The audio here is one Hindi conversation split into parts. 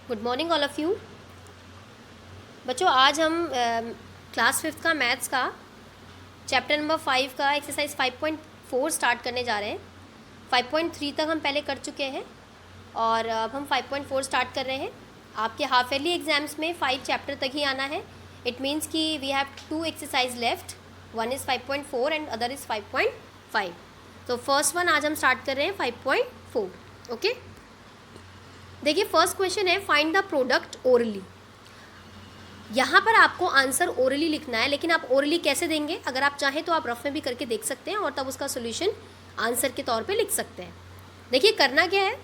Good morning all of you. बच्चों, आज हम क्लास 5th का मैथ्स का चैप्टर नंबर 5 का एक्सरसाइज 5.4 स्टार्ट करने जा रहे हैं। 5.3 तक हम पहले कर चुके हैं और अब हम 5.4 स्टार्ट कर रहे हैं। आपके हाफ ईयरली एग्जाम्स में 5 चैप्टर तक ही आना है। इट मीन्स कि we have 2 exercise left, one is 5.4 and other is 5.5। तो फर्स्ट वन आज हम स्टार्ट कर रहे हैं 5.4। ओके, देखिए फर्स्ट क्वेश्चन है फाइंड द प्रोडक्ट ओरली। यहाँ पर आपको आंसर ओरली लिखना है, लेकिन आप ओरली कैसे देंगे? अगर आप चाहें तो आप रफ में भी करके देख सकते हैं और तब उसका सोल्यूशन आंसर के तौर पे लिख सकते हैं। देखिए करना क्या है,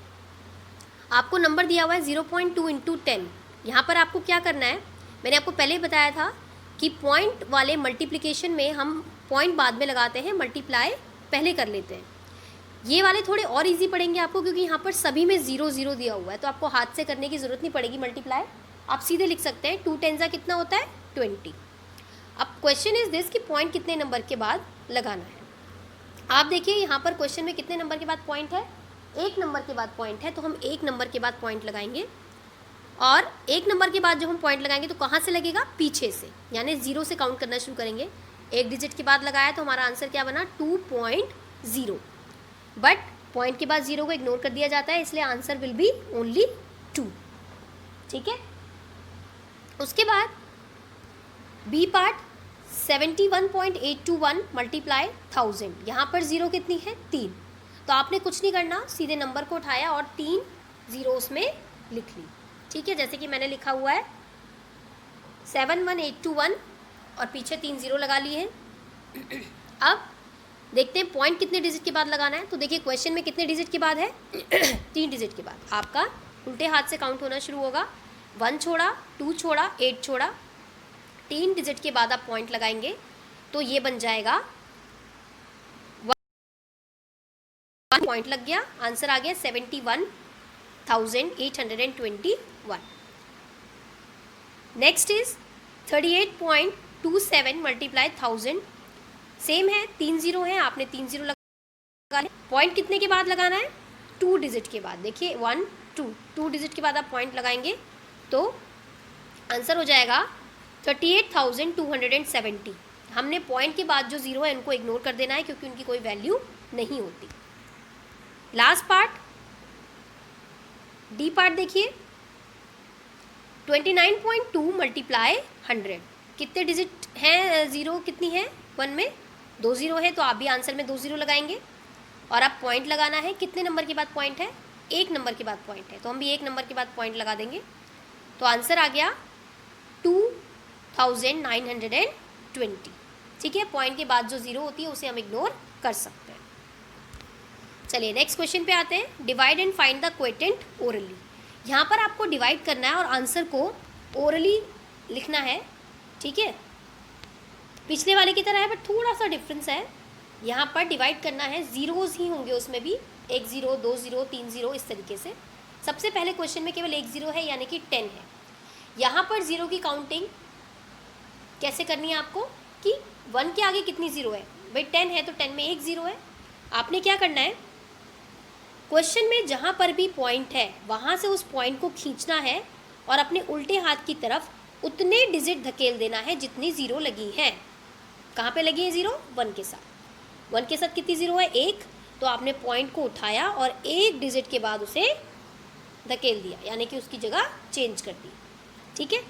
आपको नंबर दिया हुआ है 0.2 इंटू 10। यहाँ पर आपको क्या करना है, मैंने आपको पहले ही बताया था कि पॉइंट वाले मल्टीप्लिकेशन में हम पॉइंट बाद में लगाते हैं, मल्टीप्लाई पहले कर लेते हैं। ये वाले थोड़े और इजी पड़ेंगे आपको, क्योंकि यहाँ पर सभी में 0 0 दिया हुआ है, तो आपको हाथ से करने की ज़रूरत नहीं पड़ेगी मल्टीप्लाई। आप सीधे लिख सकते हैं 2 10 कितना होता है 20। अब क्वेश्चन इज दिस कि पॉइंट कितने नंबर के बाद लगाना है। आप देखिए यहाँ पर क्वेश्चन में कितने नंबर के बाद पॉइंट है, 1 नंबर के बाद पॉइंट है, तो हम 1 नंबर के बाद पॉइंट लगाएंगे। और 1 नंबर के बाद जो हम पॉइंट लगाएंगे तो कहाँ से लगेगा, पीछे से, यानी 0 से काउंट करना शुरू करेंगे। 1 डिजिट के बाद लगाया तो हमारा आंसर क्या बना 2.0, बट पॉइंट के बाद 0 को इग्नोर कर दिया जाता है, इसलिए आंसर विल बी ओनली 2। ठीक है, उसके बाद बी पार्ट 71.821 मल्टीप्लाई 1000। यहाँ पर 0 कितनी है 3, तो आपने कुछ नहीं करना, सीधे नंबर को उठाया और 3 0 उसमें लिख ली। ठीक है, जैसे कि मैंने लिखा हुआ है 71821 और पीछे 3 0 लगा लिए हैं। अब देखते हैं पॉइंट कितने डिजिट के बाद लगाना है। तो देखिए क्वेश्चन में कितने डिजिट के बाद है 3 डिजिट के बाद आपका उल्टे हाथ से काउंट होना शुरू होगा। 1 छोड़ा, 2 छोड़ा, 8 छोड़ा, 3 डिजिट के बाद आप पॉइंट लगाएंगे तो ये बन जाएगा 1 पॉइंट लग गया, आंसर आ गया 71,821। Next is 38.27 multiply 1000। सेम है, 3 0 है, आपने 3 0 लगा। पॉइंट कितने के बाद लगाना है 2 डिजिट के बाद। देखिए 1 2 डिजिट के बाद आप पॉइंट लगाएंगे तो आंसर हो जाएगा 38,270। हमने पॉइंट के बाद जो 0 है उनको इग्नोर कर देना है, क्योंकि उनकी कोई वैल्यू नहीं होती। लास्ट पार्ट डी पार्ट देखिए 29.2 मल्टीप्लाई 100। कितने डिजिट हैं, 0 कितनी है 1 में 2 0 है, तो आप भी आंसर में 2 0 लगाएंगे और आप पॉइंट लगाना है। कितने नंबर के बाद पॉइंट है, 1 नंबर के बाद पॉइंट है, तो हम भी 1 नंबर के बाद पॉइंट लगा देंगे। तो आंसर आ गया 2920। ठीक है, पॉइंट के बाद जो 0 होती है उसे हम इग्नोर कर सकते हैं। चलिए नेक्स्ट क्वेश्चन पे आते हैं। Divide and find the quotient orally. यहाँ पर आपको डिवाइड करना है और आंसर को ओरली लिखना है। ठीक है, पिछले वाले की तरह है, बट थोड़ा सा डिफरेंस है। यहाँ पर डिवाइड करना है, जीरोज़ ही होंगे उसमें भी, 1 0 2 0 3 0 इस तरीके से। सबसे पहले क्वेश्चन में केवल 1 0 है, यानी कि 10 है। यहाँ पर 0 की काउंटिंग कैसे करनी है आपको कि 1 के आगे कितनी 0 है, भाई 10 है तो 10 में 1 0 है। आपने क्या करना है, क्वेश्चन में जहाँ पर भी पॉइंट है वहाँ से उस पॉइंट को खींचना है और अपने उल्टे हाथ की तरफ उतने डिजिट धकेल देना है जितनी 0 लगी हैं। कहाँ पे लगी है 0, 1 के साथ। 1 के साथ कितनी 0 है 1, तो आपने पॉइंट को उठाया और 1 डिजिट के बाद उसे धकेल दिया, यानी कि उसकी जगह चेंज कर दी। ठीक है,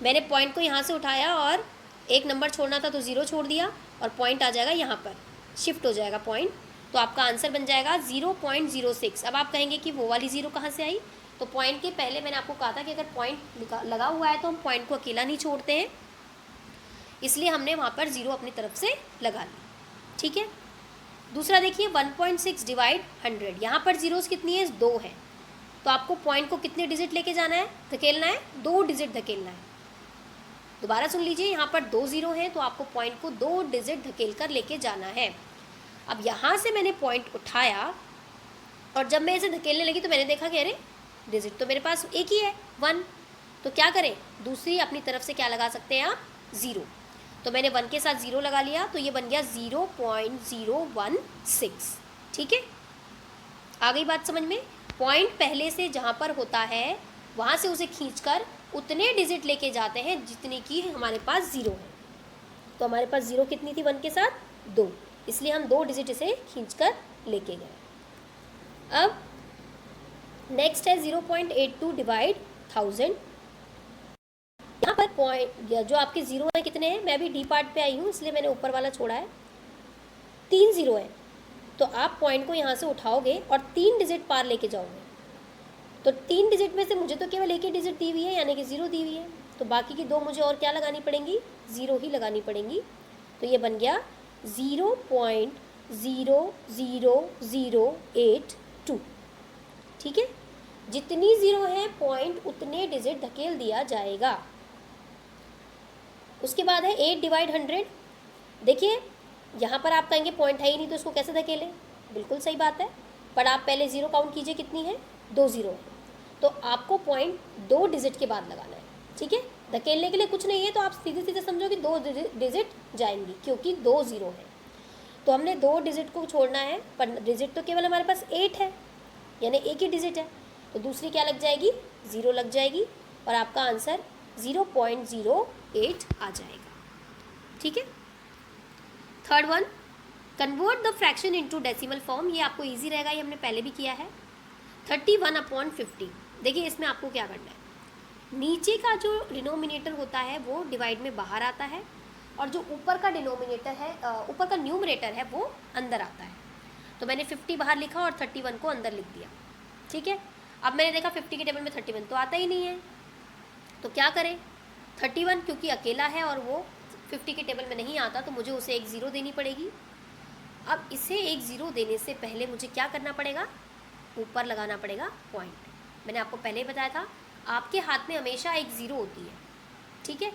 मैंने पॉइंट को यहाँ से उठाया और 1 नंबर छोड़ना था तो 0 छोड़ दिया और पॉइंट आ जाएगा यहाँ पर, शिफ्ट हो जाएगा पॉइंट, तो आपका आंसर बन जाएगा 0.06। अब आप कहेंगे कि वो वाली 0 कहाँ से आई, तो पॉइंट के पहले मैंने आपको कहा था कि अगर पॉइंट लगा हुआ है तो हम पॉइंट को अकेला नहीं छोड़ते हैं, इसलिए हमने वहाँ पर 0 अपनी तरफ से लगा ली। ठीक है, दूसरा देखिए 1.6 डिवाइड 100। यहाँ पर जीरोस कितनी है 2 है, तो आपको पॉइंट को कितने डिजिट लेके जाना है, धकेलना है 2 डिजिट धकेलना है। दोबारा सुन लीजिए, यहाँ पर 2 0 है तो आपको पॉइंट को 2 डिजिट धकेल कर लेके जाना है। अब यहाँ से मैंने पॉइंट उठाया और जब मैं इसे धकेलने लगी तो मैंने देखा कि अरे डिजिट तो मेरे पास एक ही है 1, तो क्या करें, दूसरी अपनी तरफ से क्या लगा सकते हैं आप 0। तो मैंने 1 के साथ 0 लगा लिया, तो ये बन गया 0.016। ठीक है, आ गई बात समझ में। पॉइंट पहले से जहाँ पर होता है वहाँ से उसे खींचकर उतने डिजिट लेके जाते हैं जितनी की हमारे पास 0 है। तो हमारे पास 0 कितनी थी 1 के साथ 2, इसलिए हम 2 डिजिट इसे खींचकर लेके गए। अब नेक्स्ट है 0.82 डिवाइड 1000। यहाँ पर पॉइंट जो आपके 0 है कितने हैं, मैं अभी डी पार्ट पे आई हूँ इसलिए मैंने ऊपर वाला छोड़ा है, 3 0 है। तो आप पॉइंट को यहाँ से उठाओगे और 3 डिजिट पार लेके जाओगे। तो 3 डिजिट में से मुझे तो केवल एक ही डिजिट दी हुई है यानी कि 0 दी हुई है, तो बाकी की 2 मुझे और क्या लगानी पड़ेंगी, 0 ही लगानी पड़ेंगी। तो ये बन गया 0.00082। ठीक है, जितनी 0 है पॉइंट उतने डिजिट धकेल दिया जाएगा। उसके बाद है 8 डिवाइड 100। देखिए यहाँ पर आप कहेंगे पॉइंट है ही नहीं तो इसको कैसे धकेलें, बिल्कुल सही बात है, पर आप पहले 0 काउंट कीजिए, कितनी है 2 0 है। तो आपको पॉइंट 2 डिजिट के बाद लगाना है। ठीक है, धकेलने के लिए कुछ नहीं है, तो आप सीधे सीधे समझो कि 2 डिजिट जाएंगी क्योंकि 2 0 है। तो हमने 2 डिजिट को छोड़ना है, पर डिजिट तो केवल हमारे पास 8 है यानी एक ही डिजिट है, तो दूसरी क्या लग जाएगी, 0 लग जाएगी और आपका आंसर 0.08 आ जाएगा। ठीक है, third one, convert the fraction into decimal form. ये आपको इजी रहेगा, ये हमने पहले भी किया है। 31/50। देखिए इसमें आपको क्या करना है, नीचे का जो डिनोमिनेटर होता है वो डिवाइड में बाहर आता है और जो ऊपर का डिनोमिनेटर है, ऊपर का न्यूमरेटर है वो अंदर आता है। तो मैंने 50 बाहर लिखा और 31 को अंदर लिख दिया। ठीक है, अब मैंने देखा 50 के टेबल में 31 तो आता ही नहीं है, तो क्या करें, 31 क्योंकि अकेला है और वो 50 के टेबल में नहीं आता तो मुझे उसे एक 0 देनी पड़ेगी। अब इसे एक 0 देने से पहले मुझे क्या करना पड़ेगा, ऊपर लगाना पड़ेगा पॉइंट। मैंने आपको पहले ही बताया था आपके हाथ में हमेशा एक 0 होती है। ठीक है,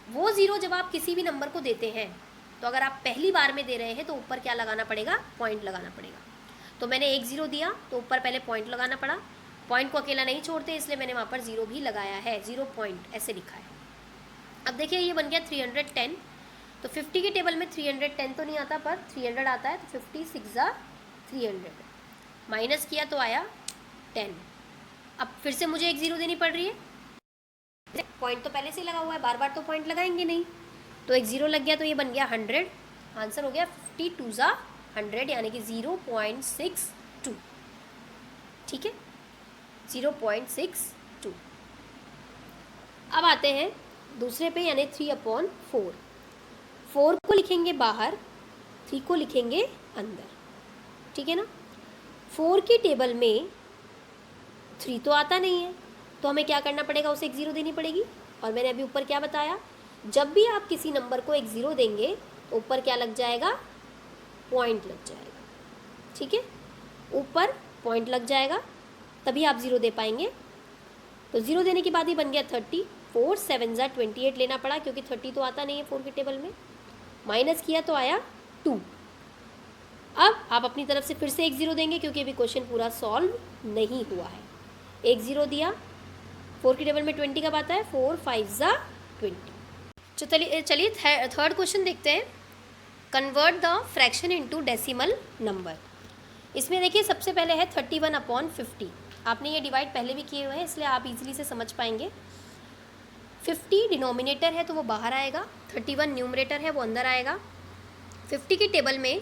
वो 0 जब आप किसी भी नंबर को देते हैं तो अगर आप पहली बार में दे रहे हैं तो ऊपर क्या लगाना पड़ेगा, पॉइंट लगाना पड़ेगा। तो मैंने एक 0 दिया तो ऊपर पहले पॉइंट लगाना पड़ा, पॉइंट को अकेला नहीं छोड़ते इसलिए मैंने वहाँ पर 0 भी लगाया है, 0 पॉइंट ऐसे लिखा है। अब देखिए ये बन गया 310। तो 50 के टेबल में 310 तो नहीं आता पर 300 आता है, तो 50 6 300 माइनस किया तो आया 10। अब फिर से मुझे एक 0 देनी पड़ रही है, पॉइंट तो पहले से लगा हुआ है, बार बार तो पॉइंट लगाएंगे नहीं, तो एक 0 लग गया तो ये बन गया 100। आंसर हो गया 50 2 100 यानी कि 0.62। ठीक है, 0.62। अब आते हैं दूसरे पे यानी 3/4। 4 को लिखेंगे बाहर, 3 को लिखेंगे अंदर। ठीक है ना, 4 की टेबल में 3 तो आता नहीं है तो हमें क्या करना पड़ेगा, उसे एक 0 देनी पड़ेगी। और मैंने अभी ऊपर क्या बताया, जब भी आप किसी नंबर को एक 0 देंगे तो ऊपर क्या लग जाएगा, पॉइंट लग जाएगा। ठीक है, ऊपर पॉइंट लग जाएगा तभी आप 0 दे पाएंगे। तो 0 देने के बाद ही बन गया 30। 4 7 28 लेना पड़ा क्योंकि 30 तो आता नहीं है 4 के टेबल में, माइनस किया तो आया 2। अब आप अपनी तरफ से फिर से एक 0 देंगे क्योंकि अभी क्वेश्चन पूरा सॉल्व नहीं हुआ है। एक 0 दिया, 4 के टेबल में 20 कब आता है, 4 5 20। चलिए थर्ड क्वेश्चन देखते हैं, convert the fraction into decimal number. इसमें देखिए सबसे पहले है 31/50। आपने ये डिवाइड पहले भी किए हुए हैं इसलिए आप इजीली से समझ पाएंगे। 50 डिनोमिनेटर है तो वो बाहर आएगा, 31 न्यूमरेटर है वो अंदर आएगा। 50 की टेबल में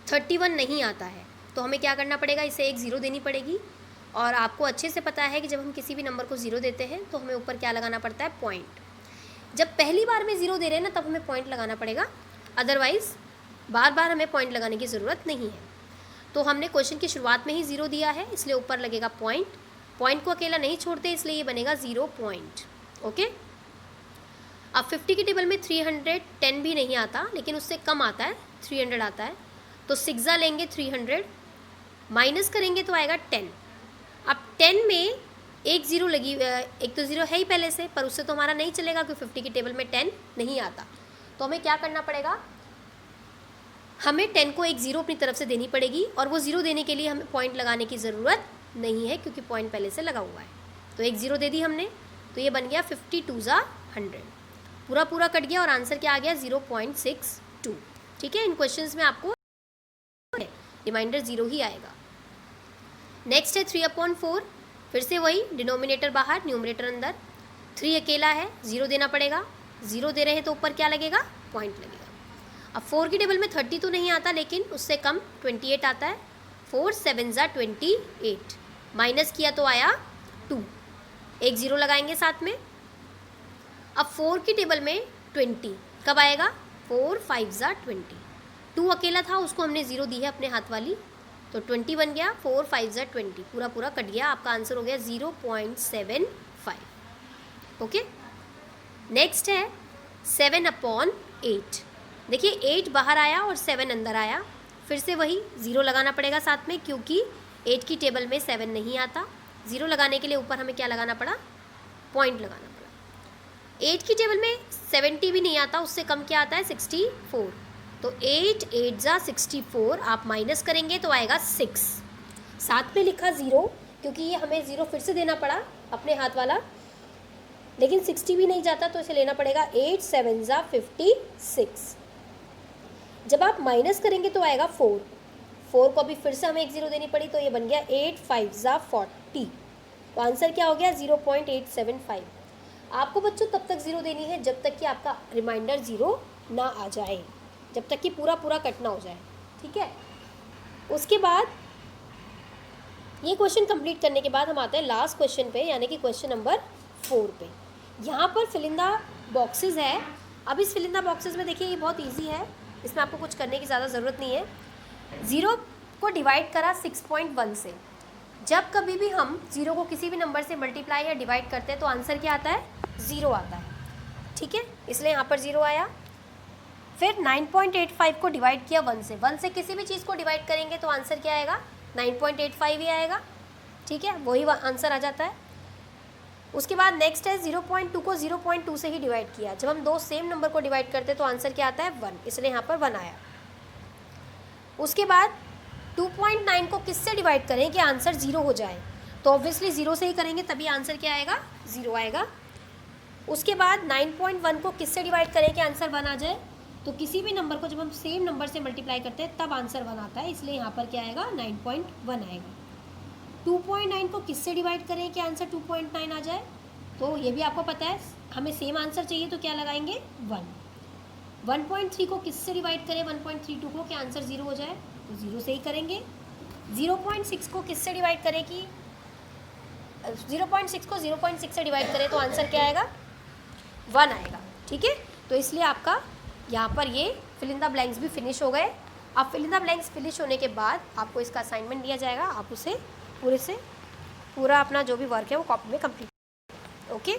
31 नहीं आता है तो हमें क्या करना पड़ेगा, इसे एक 0 देनी पड़ेगी। और आपको अच्छे से पता है कि जब हम किसी भी नंबर को 0 देते हैं तो हमें ऊपर क्या लगाना पड़ता है, पॉइंट। जब पहली बार में 0 दे रहे हैं ना तब हमें पॉइंट लगाना पड़ेगा, अदरवाइज़ बार बार हमें पॉइंट लगाने की ज़रूरत नहीं है। तो हमने क्वेश्चन की शुरुआत में ही 0 दिया है इसलिए ऊपर लगेगा पॉइंट। पॉइंट को अकेला नहीं छोड़ते इसलिए ये बनेगा 0 पॉइंट। ओके, अब 50 की टेबल में 310 भी नहीं आता लेकिन उससे कम आता है, 300 आता है। तो 6 लेंगे 300, माइनस करेंगे तो आएगा 10। अब 10 में एक 0 लगी, एक तो 0 है ही पहले से, पर उससे तो हमारा नहीं चलेगा क्योंकि 50 की टेबल में 10 नहीं आता। तो हमें क्या करना पड़ेगा, हमें 10 को एक 0 अपनी तरफ से देनी पड़ेगी और वो 0 देने के लिए हमें पॉइंट लगाने की ज़रूरत नहीं है क्योंकि पॉइंट पहले से लगा हुआ है। तो एक 0 दे दी हमने तो ये बन गया 50 2 100, पूरा पूरा कट गया और आंसर क्या आ गया 0.62। ठीक है, इन क्वेश्चंस में आपको रिमाइंडर 0 ही आएगा। नेक्स्ट है 3/4। फिर से वही, डिनोमिनेटर बाहर न्यूमरेटर अंदर, 3 अकेला है, 0 देना पड़ेगा, 0 दे रहे हैं तो ऊपर क्या लगेगा, पॉइंट लगेगा। अब 4 की टेबल में 30 तो नहीं आता, लेकिन उससे कम 28 आता है। 4 7 ज़ा 28, माइनस किया तो आया 2, एक 0 लगाएंगे साथ में। अब 4 की टेबल में 20 कब आएगा, 4 5 ज़ा 20, 2 अकेला था, उसको हमने 0 दी है अपने हाथ वाली, तो 20 बन गया, 4 5 ज़ा 20, पूरा पूरा कट गया, आपका आंसर हो गया 0.75। ओके, नेक्स्ट है 7/8। देखिए 8 बाहर आया और 7 अंदर आया, फिर से वही 0 लगाना पड़ेगा साथ में, क्योंकि 8 की टेबल में 7 नहीं आता। 0 लगाने के लिए ऊपर हमें क्या लगाना पड़ा, पॉइंट लगाना पड़ा। 8 की टेबल में 70 भी नहीं आता, उससे कम क्या आता है, 64, तो 8 8 ज़ा 64, आप माइनस करेंगे तो आएगा 6, साथ में लिखा 0, क्योंकि ये हमें 0 फिर से देना पड़ा अपने हाथ वाला, लेकिन 60 भी नहीं जाता, तो इसे लेना पड़ेगा 8 7 ज़ा 56। जब आप माइनस करेंगे तो आएगा 4 को अभी फिर से हमें एक 0 देनी पड़ी, तो ये बन गया 8 5 ज़ा 40, तो आंसर क्या हो गया, 0.875। आपको बच्चों तब तक 0 देनी है जब तक कि आपका रिमाइंडर 0 ना आ जाए, जब तक कि पूरा पूरा कट ना हो जाए, ठीक है। उसके बाद ये क्वेश्चन कंप्लीट करने के बाद हम आते हैं लास्ट क्वेश्चन पे, यानी कि क्वेश्चन नंबर 4 पे। यहाँ पर फिल इन द बॉक्सेस है। अब इस फिल इन द बॉक्सेस में देखिए ये बहुत ईजी है, इसमें आपको कुछ करने की ज़्यादा ज़रूरत नहीं है। 0 को डिवाइड करा 6.1 से, जब कभी भी हम 0 को किसी भी नंबर से मल्टीप्लाई या डिवाइड करते हैं तो आंसर क्या आता है, 0 आता है, ठीक है, इसलिए यहाँ पर 0 आया। फिर 9.85 को डिवाइड किया 1 से, 1 से किसी भी चीज़ को डिवाइड करेंगे तो आंसर क्या आएगा, 9.85 ही आएगा, ठीक है, वही आंसर आ जाता है। उसके बाद नेक्स्ट है 0.2 को 0.2 से ही डिवाइड किया, जब हम दो सेम नंबर को डिवाइड करते हैं तो आंसर क्या आता है, 1, इसलिए यहाँ पर 1 आया। उसके बाद 2.9 को किससे डिवाइड करें कि आंसर 0 हो जाए, तो ऑब्वियसली 0 से ही करेंगे, तभी आंसर क्या आएगा, 0 आएगा। उसके बाद 9.1 को किससे डिवाइड करें कि आंसर 1 आ जाए, तो किसी भी नंबर को जब हम सेम नंबर से मल्टीप्लाई करते हैं तब आंसर 1 आता है, इसलिए यहाँ पर क्या आएगा, 9.1 आएगा। 2.9 को किससे डिवाइड करें कि आंसर 2.9 आ जाए, तो ये भी आपको पता है, हमें सेम आंसर चाहिए तो क्या लगाएंगे, 1। 1.3 को किससे डिवाइड करें 1.32 को कि आंसर 0 हो जाए, तो 0 से ही करेंगे। 0.6 को किससे डिवाइड करें कि 0.6 को 0.6 से डिवाइड करें तो आंसर क्या आएगा, 1 आएगा, ठीक है। तो इसलिए आपका यहाँ पर ये फिल इन द ब्लैंक्स भी फिनिश हो गए। अब fill in the blanks finish होने के बाद आपको इसका असाइनमेंट दिया जाएगा, आप उसे पूरा अपना जो भी वर्क है वो कॉपी में कंप्लीट, ओके।